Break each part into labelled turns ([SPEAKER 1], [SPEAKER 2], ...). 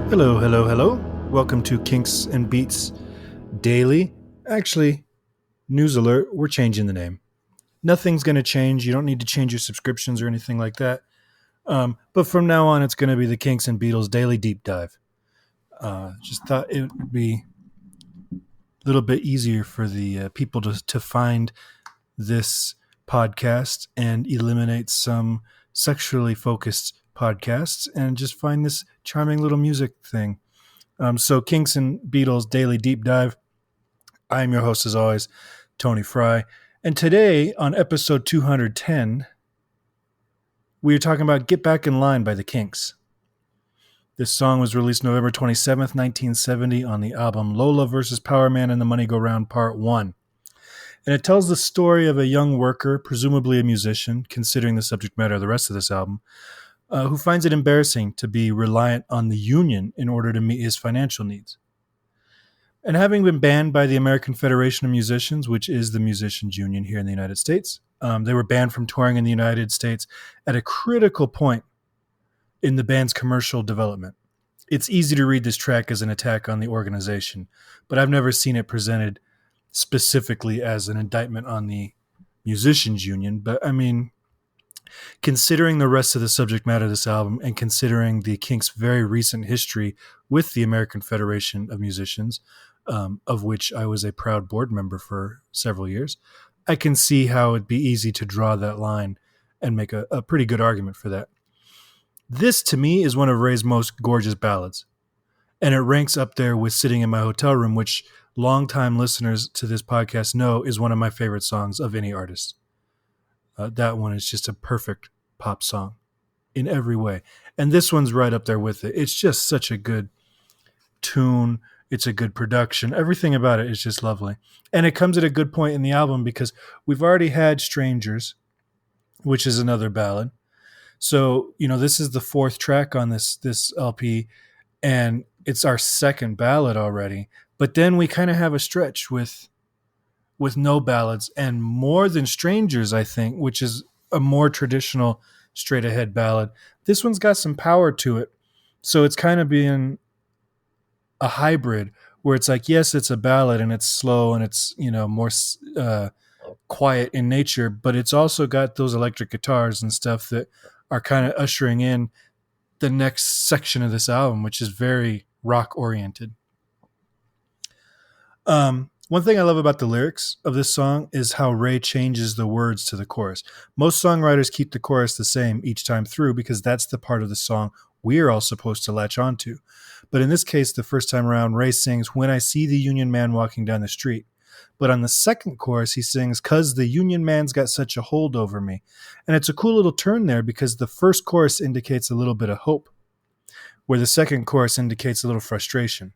[SPEAKER 1] Hello, hello, hello. Welcome to Kinks and Beats Daily. Actually, news alert, we're changing the name. Nothing's going to change. You don't need to change your subscriptions or anything like that. But from now on, it's going to be the Kinks and Beatles Daily Deep Dive. Just thought it would be a little bit easier for the people to find this podcast and eliminate some sexually focused podcasts and just find this charming little music thing. So Kinks and Beatles Daily Deep Dive. I am your host, as always, Tony Fry. And today, on episode 210, we are talking about Get Back in Line by the Kinks. This song was released November 27th, 1970 on the album Lola vs. Power Man and the Money Go Round Part 1. And it tells the story of a young worker, presumably a musician, considering the subject matter of the rest of this album, who finds it embarrassing to be reliant on the union in order to meet his financial needs. And having been banned by the American Federation of Musicians, which is the musicians union here in the United States, they were banned from touring in the United States at a critical point in the band's commercial development. It's easy to read this track as an attack on the organization, but I've never seen it presented specifically as an indictment on the musicians union. But I mean, considering the rest of the subject matter of this album and considering the Kinks' very recent history with the American Federation of Musicians, of which I was a proud board member for several years, I can see how it'd be easy to draw that line and make a pretty good argument for that. This, to me, is one of Ray's most gorgeous ballads, and it ranks up there with Sitting in My Hotel Room, which longtime listeners to this podcast know is one of my favorite songs of any artist. That one is just a perfect pop song in every way. And this one's right up there with it. It's just such a good tune. It's a good production. Everything about it is just lovely. And it comes at a good point in the album because we've already had Strangers, which is another ballad. So, this is the fourth track on this LP, and it's our second ballad already. But then we kind of have a stretch with no ballads and More Than Strangers, I think, which is a more traditional straight ahead ballad. This one's got some power to it. So it's kind of being a hybrid where it's like, yes, it's a ballad and it's slow and it's, more quiet in nature, but it's also got those electric guitars and stuff that are kind of ushering in the next section of this album, which is very rock oriented. One thing I love about the lyrics of this song is how Ray changes the words to the chorus. Most songwriters keep the chorus the same each time through because that's the part of the song we're all supposed to latch onto. But in this case, the first time around, Ray sings, "When I see the Union Man walking down the street." But on the second chorus, he sings, "'Cause the Union Man's got such a hold over me." And it's a cool little turn there because the first chorus indicates a little bit of hope, where the second chorus indicates a little frustration.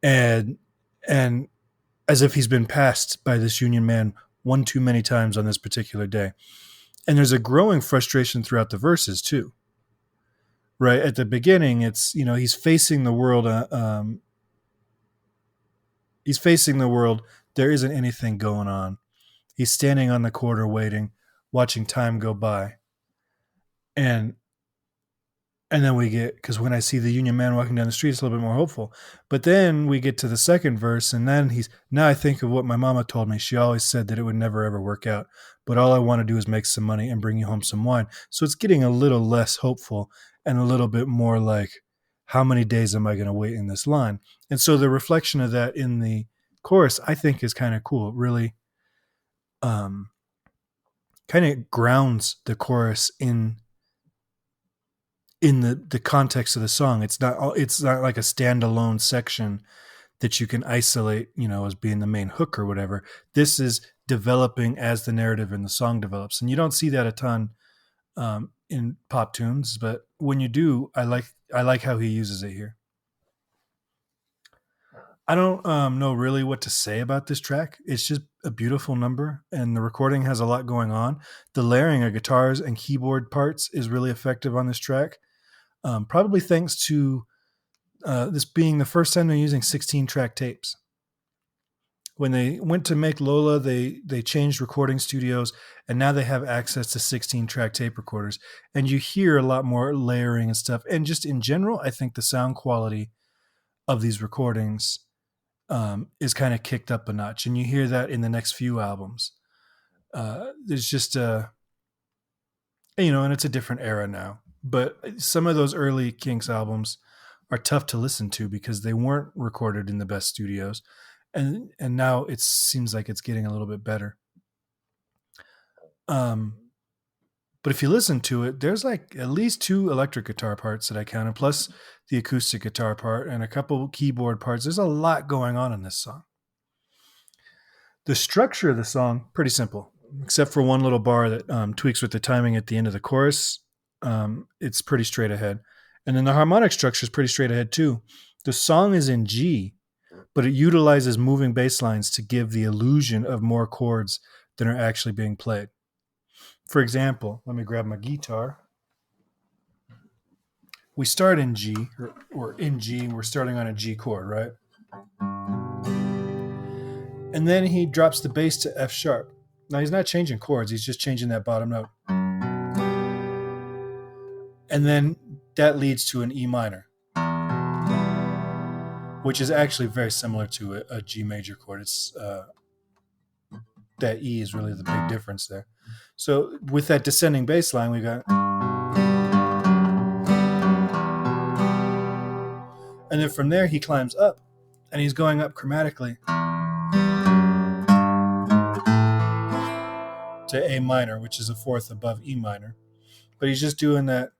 [SPEAKER 1] And as if he's been passed by this Union Man one too many times on this particular day. And there's a growing frustration throughout the verses too. Right at the beginning, it's, he's facing the world. He's facing the world. There isn't anything going on. He's standing on the corner waiting, watching time go by. And then we get, because when I see the Union Man walking down the street, it's a little bit more hopeful. But then we get to the second verse, and then now I think of what my mama told me. She always said that it would never, ever work out. But all I want to do is make some money and bring you home some wine. So it's getting a little less hopeful and a little bit more like, how many days am I going to wait in this line? And so the reflection of that in the chorus, I think, is kind of cool. It really kind of grounds the chorus in the context of the song. It's not like a standalone section that you can isolate, as being the main hook or whatever. This is developing as the narrative in the song develops. And you don't see that a ton in pop tunes, but when you do, I like how he uses it here. I don't know really what to say about this track. It's just a beautiful number, and the recording has a lot going on. The layering of guitars and keyboard parts is really effective on this track. Probably thanks to this being the first time they're using 16-track tapes, when they went to make Lola, they changed recording studios, and now they have access to 16-track tape recorders, and you hear a lot more layering and stuff. And just in general, I think the sound quality of these recordings is kind of kicked up a notch, and you hear that in the next few albums. There's just and it's a different era now. But some of those early Kinks albums are tough to listen to because they weren't recorded in the best studios, and now it seems like it's getting a little bit better. But if you listen to it, there's like at least 2 electric guitar parts that I counted, plus the acoustic guitar part and a couple keyboard parts. There's a lot going on in this song. The structure of the song, pretty simple, except for one little bar that tweaks with the timing at the end of the chorus. It's pretty straight ahead. And then the harmonic structure is pretty straight ahead too. The song is in G, but it utilizes moving bass lines to give the illusion of more chords than are actually being played. For example, let me grab my guitar. We start in G, or in G, and we're starting on a G chord, right? And then he drops the bass to F sharp. Now he's not changing chords, he's just changing that bottom note. And then that leads to an E minor, which is actually very similar to a G major chord. It's that E is really the big difference there. So with that descending bass line, we got, and then from there he climbs up, and he's going up chromatically to A minor, which is a fourth above E minor. But he's just doing that,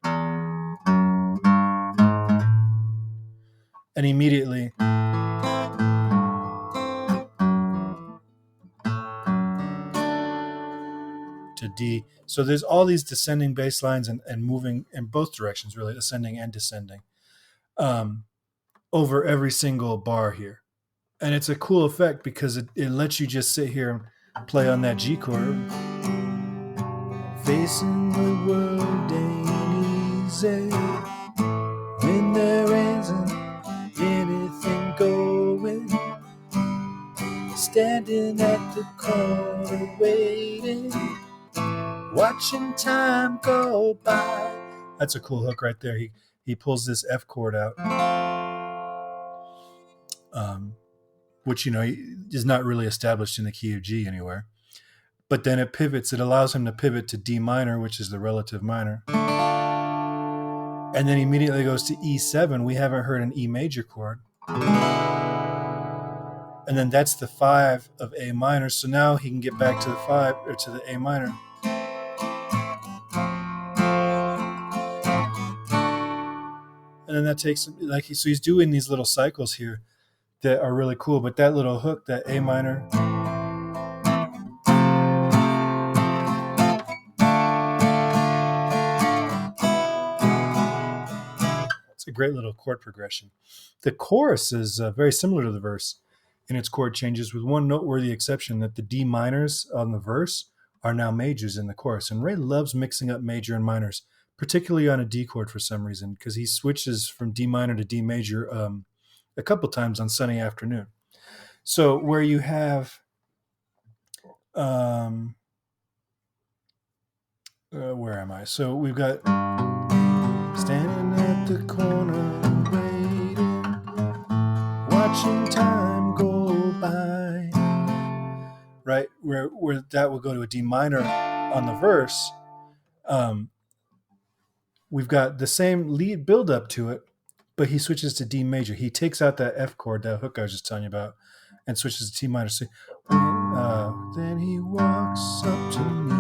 [SPEAKER 1] and immediately to D. So there's all these descending bass lines and moving in both directions, really, ascending and descending, over every single bar here. And it's a cool effect because it lets you just sit here and play on that G chord. Facing the world ain't easy when there isn't anything going. Standing at the corner waiting, watching time go by. That's a cool hook right there. He pulls this F chord out, which is not really established in the key of G anywhere. But then it pivots. It allows him to pivot to D minor, which is the relative minor, and then immediately goes to E7. We haven't heard an E major chord, and then that's the 5 of A minor. So now he can get back to the 5 or to the A minor. And then that takes so he's doing these little cycles here that are really cool. But that little hook, that A minor, it's a great little chord progression. The chorus is very similar to the verse in its chord changes, with one noteworthy exception, that the D minors on the verse are now majors in the chorus. And Ray loves mixing up major and minors, particularly on a D chord for some reason, because he switches from D minor to D major a couple times on Sunny Afternoon. So where you have where am I? So we've got standing at the corner waiting, watching time go by, right? Where that will go to a D minor on the verse. We've got the same lead build up to it, but he switches to D major. He takes out that F chord, that hook I was just telling you about, and switches to T minor. So then he walks up to me,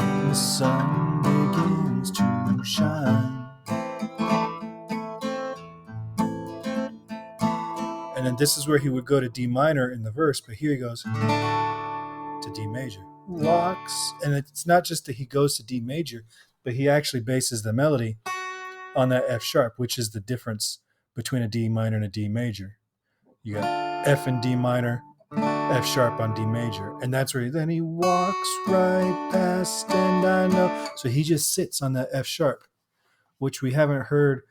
[SPEAKER 1] and the sun begins to shine. And then this is where he would go to D minor in the verse, but here he goes to D major. Walks, and it's not just that he goes to D major, but he actually bases the melody on that F sharp, which is the difference between a D minor and a D major. You got F and D minor, F sharp on D major, and that's where then he walks right past, and I know. So he just sits on that F sharp, which we haven't heard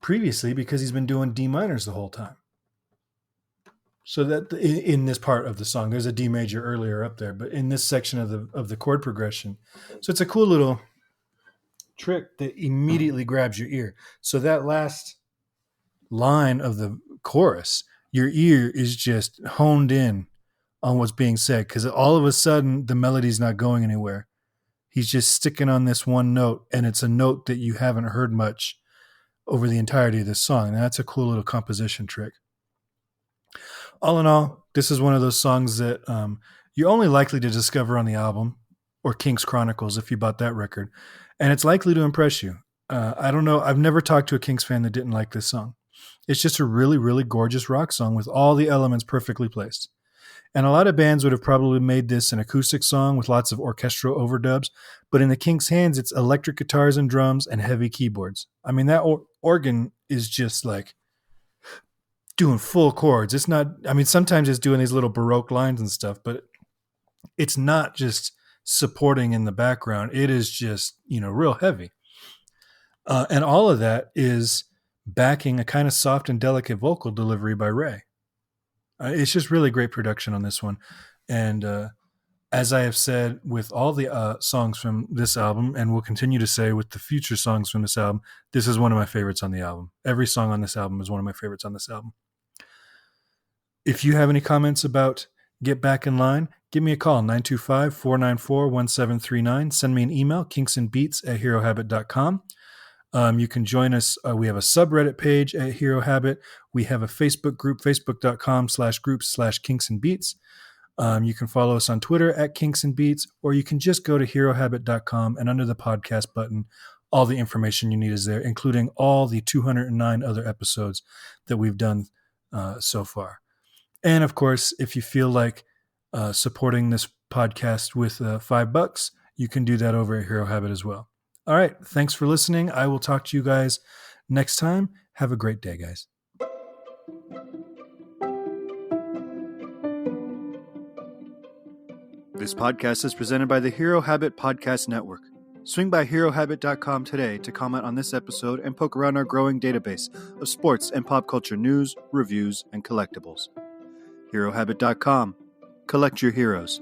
[SPEAKER 1] previously because he's been doing D minors the whole time. So that in this part of the song, there's a D major earlier up there, but in this section of the chord progression, so it's a cool little trick that immediately grabs your ear. So that last line of the chorus, your ear is just honed in on what's being said because all of a sudden the melody's not going anywhere. He's just sticking on this one note, and it's a note that you haven't heard much over the entirety of this song. And that's a cool little composition trick. All in all, this is one of those songs that you're only likely to discover on the album or Kinks Chronicles if you bought that record, and it's likely to impress you. I don't know. I've never talked to a Kinks fan that didn't like this song. It's just a really, really gorgeous rock song with all the elements perfectly placed. And a lot of bands would have probably made this an acoustic song with lots of orchestral overdubs, but in the Kinks' hands, it's electric guitars and drums and heavy keyboards. I mean, that organ is just like doing full chords. It's not, I mean, sometimes it's doing these little Baroque lines and stuff, but it's not just supporting in the background. It is just, real heavy. And all of that is backing a kind of soft and delicate vocal delivery by Ray. It's just really great production on this one. And as I have said with all the songs from this album, and will continue to say with the future songs from this album, this is one of my favorites on the album. Every song on this album is one of my favorites on this album. If you have any comments about Get Back in Line, give me a call, 925-494-1739. Send me an email, kinksandbeats@herohabit.com. You can join us. We have a subreddit page at Hero Habit. We have a Facebook group, facebook.com/groups/kinksandbeats. You can follow us on Twitter at Kinks and Beats, or you can just go to herohabit.com, and under the podcast button, all the information you need is there, including all the 209 other episodes that we've done so far. And of course, if you feel like supporting this podcast with $5, you can do that over at Hero Habit as well. All right. Thanks for listening. I will talk to you guys next time. Have a great day, guys. This podcast is presented by the Hero Habit Podcast Network. Swing by HeroHabit.com today to comment on this episode and poke around our growing database of sports and pop culture news, reviews, and collectibles. HeroHabit.com. Collect your heroes.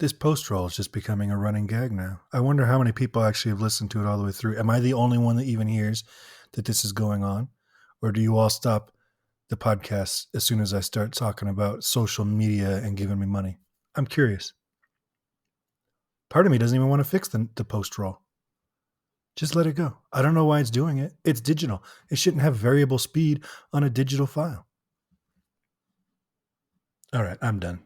[SPEAKER 1] This post roll is just becoming a running gag now. I wonder how many people actually have listened to it all the way through. Am I the only one that even hears that this is going on? Or do you all stop the podcast as soon as I start talking about social media and giving me money? I'm curious. Part of me doesn't even want to fix the post roll. Just let it go. I don't know why it's doing it. It's digital. It shouldn't have variable speed on a digital file. All right, I'm done.